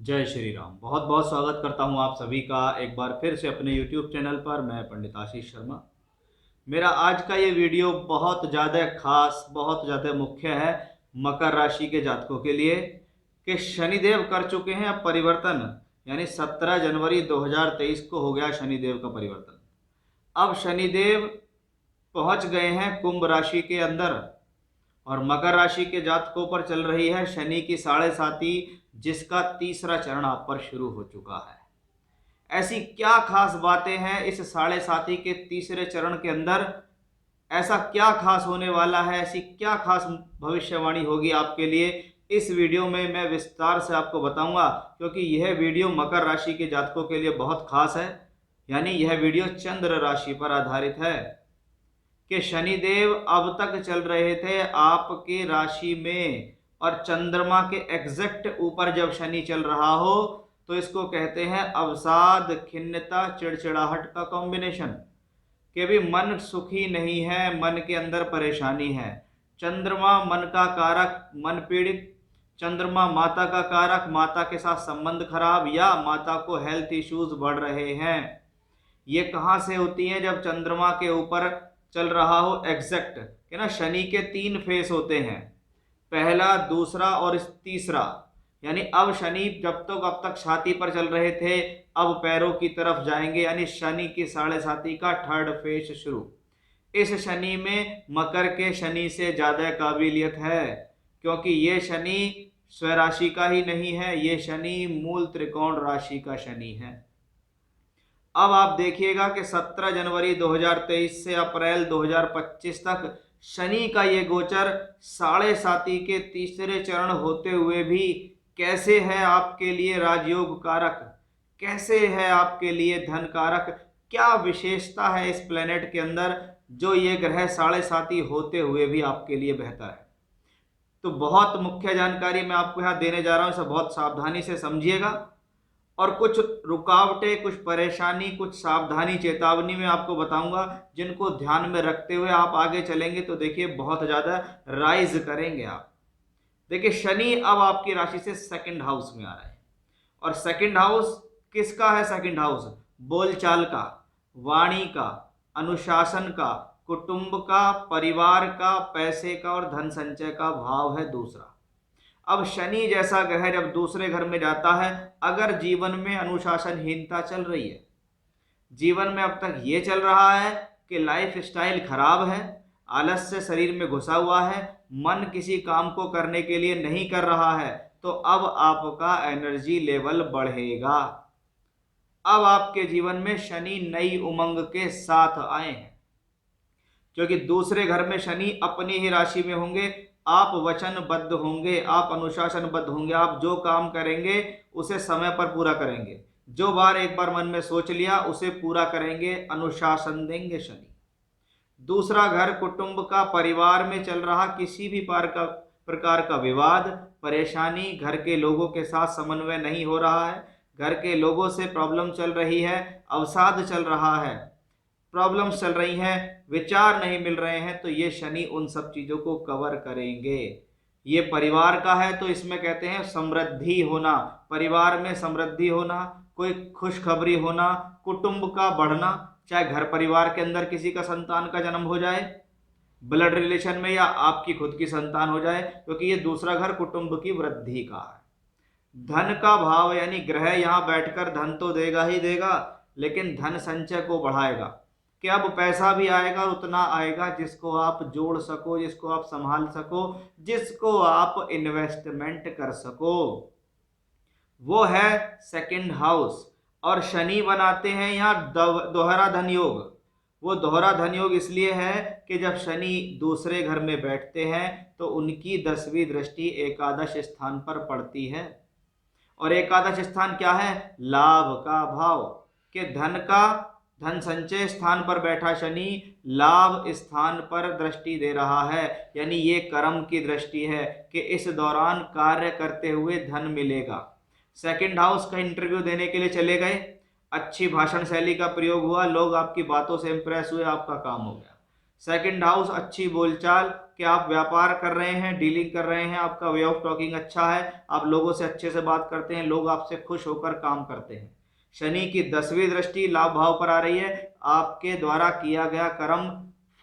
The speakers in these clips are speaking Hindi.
जय श्री राम। बहुत बहुत स्वागत करता हूं आप सभी का एक बार फिर से अपने YouTube चैनल पर। मैं पंडित आशीष शर्मा। मेरा आज का ये वीडियो बहुत ज़्यादा खास, बहुत ज़्यादा मुख्य है मकर राशि के जातकों के लिए कि शनिदेव कर चुके हैं अब परिवर्तन। यानी 17 जनवरी 2023 को हो गया शनिदेव का परिवर्तन। अब शनिदेव पहुंच गए हैं कुंभ राशि के अंदर और मकर राशि के जातकों पर चल रही है शनि की साढ़े साती, जिसका तीसरा चरण आप पर शुरू हो चुका है। ऐसी क्या खास बातें हैं इस साढ़े साती के तीसरे चरण के अंदर? ऐसा क्या खास होने वाला है? ऐसी क्या खास भविष्यवाणी होगी आपके लिए? इस वीडियो में मैं विस्तार से आपको बताऊंगा, क्योंकि यह वीडियो मकर राशि के जातकों के लिए बहुत खास है। यानी यह वीडियो चंद्र राशि पर आधारित है कि शनिदेव अब तक चल रहे थे आपके राशि में, और चंद्रमा के एग्जैक्ट ऊपर जब शनि चल रहा हो तो इसको कहते हैं अवसाद, खिन्नता, चिड़चिड़ाहट का कॉम्बिनेशन। कि भी मन सुखी नहीं है, मन के अंदर परेशानी है। चंद्रमा मन का कारक, मन पीड़ित। चंद्रमा माता का कारक, माता के साथ संबंध खराब या माता को हेल्थ इश्यूज बढ़ रहे हैं। ये कहाँ से होती है? जब चंद्रमा के ऊपर चल रहा हो एग्जैक्ट। कि ना, शनि के 3 फेस होते हैं, पहला, दूसरा और तीसरा। यानी अब शनि जब तक अब तक छाती पर चल रहे थे, अब पैरों की तरफ जाएंगे। यानी शनि की साढ़े साती का थर्ड फेज शुरू। इस शनि में मकर के शनि से ज्यादा काबिलियत है, क्योंकि ये शनि स्वराशि का ही नहीं है, ये शनि मूल त्रिकोण राशि का शनि है। अब आप देखिएगा कि 17 जनवरी 2023 से अप्रैल 2025 तक शनि का ये गोचर साढ़े साती के तीसरे चरण होते हुए भी कैसे है आपके लिए राजयोग कारक, कैसे है आपके लिए धन कारक, क्या विशेषता है इस प्लेनेट के अंदर जो ये ग्रह साढ़े साती होते हुए भी आपके लिए बेहतर है। तो बहुत मुख्य जानकारी मैं आपको यहाँ देने जा रहा हूँ, इसे बहुत सावधानी से समझिएगा। और कुछ रुकावटें, कुछ परेशानी, कुछ सावधानी, चेतावनी में आपको बताऊंगा, जिनको ध्यान में रखते हुए आप आगे चलेंगे तो देखिए बहुत ज्यादा राइज करेंगे आप। देखिए शनि अब आपकी राशि से सेकंड हाउस में आ रहा है, और सेकंड हाउस किसका है? सेकंड हाउस बोलचाल का, वाणी का, अनुशासन का, कुटुंब का, परिवार का, पैसे का और धन संचय का भाव है दूसरा। अब शनि जैसा ग्रह जब दूसरे घर में जाता है, अगर जीवन में अनुशासनहीनता चल रही है, जीवन में अब तक ये चल रहा है कि लाइफ स्टाइल खराब है, आलस्य शरीर में घुसा हुआ है, मन किसी काम को करने के लिए नहीं कर रहा है, तो अब आपका एनर्जी लेवल बढ़ेगा। अब आपके जीवन में शनि नई उमंग के साथ आए हैं, क्योंकि दूसरे घर में शनि अपनी ही राशि में होंगे। आप वचनबद्ध होंगे, आप अनुशासनबद्ध होंगे, आप जो काम करेंगे उसे समय पर पूरा करेंगे, जो बार एक बार मन में सोच लिया उसे पूरा करेंगे, अनुशासन देंगे शनि। दूसरा घर कुटुंब का, परिवार में चल रहा किसी भी प्रकार का विवाद, परेशानी, घर के लोगों के साथ समन्वय नहीं हो रहा है, घर के लोगों से प्रॉब्लम चल रही है, अवसाद चल रहा है, प्रॉब्लम्स चल रही हैं, विचार नहीं मिल रहे हैं, तो ये शनि उन सब चीजों को कवर करेंगे। ये परिवार का है तो इसमें कहते हैं समृद्धि होना, परिवार में समृद्धि होना, कोई खुशखबरी होना, कुटुंब का बढ़ना, चाहे घर परिवार के अंदर किसी का संतान का जन्म हो जाए, ब्लड रिलेशन में, या आपकी खुद की संतान हो जाए, क्योंकि ये दूसरा घर कुटुंब की वृद्धि का है। धन का भाव, यानी ग्रह यहाँ बैठकर धन तो देगा ही देगा, लेकिन धन संचय को बढ़ाएगा कि अब पैसा भी आएगा, उतना आएगा जिसको आप जोड़ सको, जिसको आप संभाल सको, जिसको आप इन्वेस्टमेंट कर सको। वो है सेकंड हाउस। और शनि बनाते हैं यहाँ दोहरा धन योग। वो दोहरा धन योग इसलिए है कि जब शनि दूसरे घर में बैठते हैं तो उनकी 10वीं दृष्टि एकादश स्थान पर पड़ती है, और एकादश स्थान क्या है? लाभ का भाव। कि धन का, धन संचय स्थान पर बैठा शनि लाभ स्थान पर दृष्टि दे रहा है, यानी ये कर्म की दृष्टि है कि इस दौरान कार्य करते हुए धन मिलेगा। सेकंड हाउस का इंटरव्यू देने के लिए चले गए, अच्छी भाषण शैली का प्रयोग हुआ, लोग आपकी बातों से इंप्रेस हुए, आपका काम हो गया। सेकंड हाउस अच्छी बोलचाल, कि आप व्यापार कर रहे हैं, डीलिंग कर रहे हैं, आपका वे ऑफ टॉकिंग अच्छा है, आप लोगों से अच्छे से बात करते हैं, लोग आपसे खुश होकर काम करते हैं। शनि की 10वीं दृष्टि लाभ भाव पर आ रही है, आपके द्वारा किया गया कर्म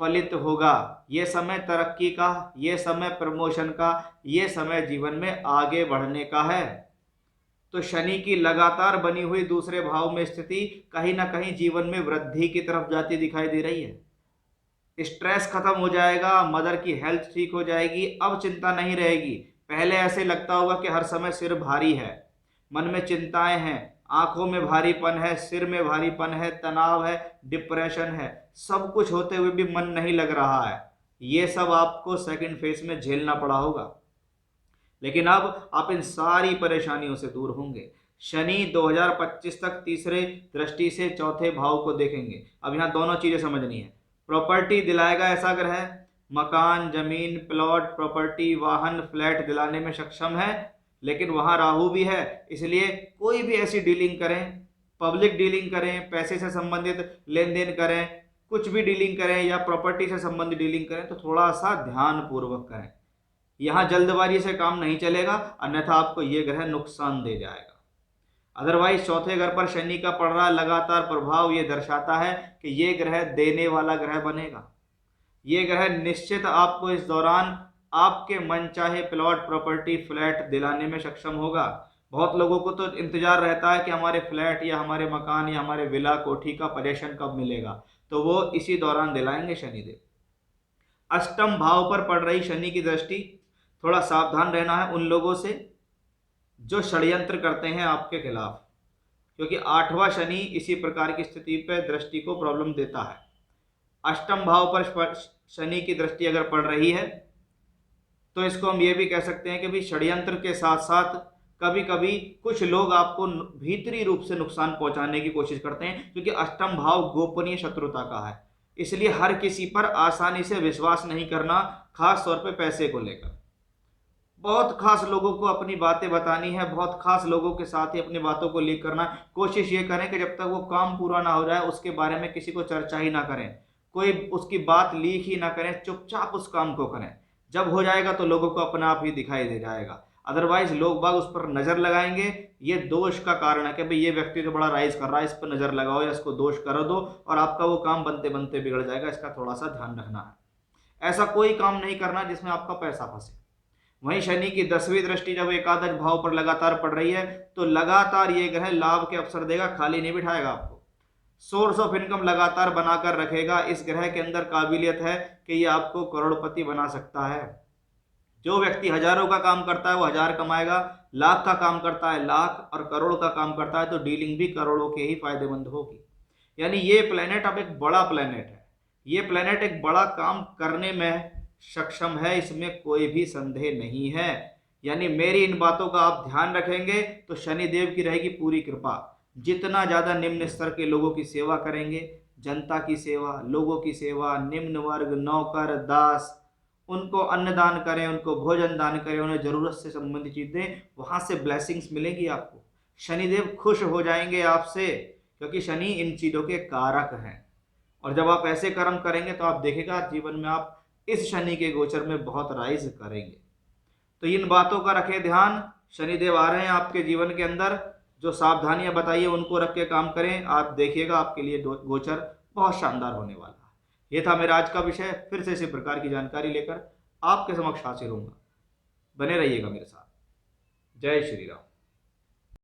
फलित होगा। ये समय तरक्की का, ये समय प्रमोशन का, ये समय जीवन में आगे बढ़ने का है। तो शनि की लगातार बनी हुई दूसरे भाव में स्थिति कहीं ना कहीं जीवन में वृद्धि की तरफ जाती दिखाई दे रही है। स्ट्रेस खत्म हो जाएगा, मदर की हेल्थ ठीक हो जाएगी, अब चिंता नहीं रहेगी। पहले ऐसे लगता होगा कि हर समय सिर भारी है, मन में चिंताएं हैं, आंखों में भारीपन है, सिर में भारीपन है, तनाव है, डिप्रेशन है, सब कुछ होते हुए भी मन नहीं लग रहा है। ये सब आपको सेकंड फेज में झेलना पड़ा होगा, लेकिन अब आप इन सारी परेशानियों से दूर होंगे। शनि 2025 तक तीसरे दृष्टि से चौथे भाव को देखेंगे। अब यहाँ दोनों चीजें समझनी है। प्रॉपर्टी दिलाएगा ऐसा ग्रह, मकान, जमीन, प्लॉट, प्रॉपर्टी, वाहन, फ्लैट दिलाने में सक्षम है, लेकिन वहां राहु भी है। इसलिए कोई भी ऐसी डीलिंग करें, पब्लिक डीलिंग करें, पैसे से संबंधित लेन देन करें, कुछ भी डीलिंग करें या प्रॉपर्टी से संबंधित डीलिंग करें तो थोड़ा सा ध्यान पूर्वक करें। यहां जल्दबाजी से काम नहीं चलेगा, अन्यथा आपको यह ग्रह नुकसान दे जाएगा। अदरवाइज चौथे घर पर शनि का पड़ रहा लगातार प्रभाव यह दर्शाता है कि यह ग्रह देने वाला ग्रह बनेगा। यह ग्रह निश्चित आपको इस दौरान आपके मनचाहे प्लॉट, प्रॉपर्टी, फ्लैट दिलाने में सक्षम होगा। बहुत लोगों को तो इंतजार रहता है कि हमारे फ्लैट या हमारे मकान या हमारे विला कोठी का पोजीशन कब मिलेगा, तो वो इसी दौरान दिलाएंगे शनिदेव। अष्टम भाव पर पड़ रही शनि की दृष्टि, थोड़ा सावधान रहना है उन लोगों से जो षड्यंत्र करते हैं आपके खिलाफ, क्योंकि 8वां शनि इसी प्रकार की स्थिति पर दृष्टि को प्रॉब्लम देता है। अष्टम भाव पर शनि की दृष्टि अगर पड़ रही है तो इसको हम ये भी कह सकते हैं कि भी षड्यंत्र के साथ साथ कभी कभी कुछ लोग आपको भीतरी रूप से नुकसान पहुंचाने की कोशिश करते हैं, क्योंकि अष्टम भाव गोपनीय शत्रुता का है। इसलिए हर किसी पर आसानी से विश्वास नहीं करना, खास तौर पे पैसे को लेकर। बहुत खास लोगों को अपनी बातें बतानी है, बहुत खास लोगों के साथ ही अपनी बातों को लीक करना। कोशिश ये करें कि जब तक वो काम पूरा ना हो जाए उसके बारे में किसी को चर्चा ही ना करें, कोई उसकी बात लीक ही ना करें, चुपचाप उस काम को करें। जब हो जाएगा तो लोगों को अपने आप ही दिखाई दे जाएगा। अदरवाइज लोग बाग उस पर नजर लगाएंगे। ये दोष का कारण है कि भाई ये व्यक्ति तो बड़ा राइज कर रहा है, इस पर नजर लगाओ या इसको दोष कर दो, और आपका वो काम बनते बनते बिगड़ जाएगा। इसका थोड़ा सा ध्यान रखना है। ऐसा कोई काम नहीं करना जिसमें आपका पैसा फंसे। वहीं शनि की 10वीं दृष्टि जब एकादश भाव पर लगातार पड़ रही है तो लगातार ये ग्रह लाभ के अवसर देगा, खाली नहीं बिठाएगा आपको। सोर्स ऑफ इनकम लगातार बनाकर रखेगा। इस ग्रह के अंदर काबिलियत है कि ये आपको करोड़पति बना सकता है। जो व्यक्ति हजारों का काम करता है वो हजार कमाएगा, लाख का काम करता है लाख, और करोड़ का काम करता है तो डीलिंग भी करोड़ों के ही फायदेमंद होगी। यानी ये प्लेनेट अब एक बड़ा प्लेनेट है, ये प्लेनेट एक बड़ा काम करने में सक्षम है, इसमें कोई भी संदेह नहीं है। यानी मेरी इन बातों का आप ध्यान रखेंगे तो शनिदेव की रहेगी पूरी कृपा। जितना ज़्यादा निम्न स्तर के लोगों की सेवा करेंगे, जनता की सेवा, लोगों की सेवा, निम्न वर्ग, नौकर, दास, उनको अन्नदान करें, उनको भोजन दान करें, उन्हें ज़रूरत से संबंधित चीज़ दें, वहाँ से ब्लेसिंग्स मिलेगी आपको। शनिदेव खुश हो जाएंगे आपसे, क्योंकि शनि इन चीज़ों के कारक हैं। और जब आप ऐसे कर्म करेंगे तो आप देखेगा जीवन में आप इस शनि के गोचर में बहुत राइज करेंगे। तो इन बातों का रखें ध्यान। शनिदेव आ रहे हैं आपके जीवन के अंदर, जो सावधानियां बताइए उनको रख के काम करें। आप देखिएगा आपके लिए गोचर बहुत शानदार होने वाला है। ये था मेरा आज का विषय। फिर से इसी प्रकार की जानकारी लेकर आपके समक्ष हाजिर होऊंगा। बने रहिएगा मेरे साथ। जय श्री राम।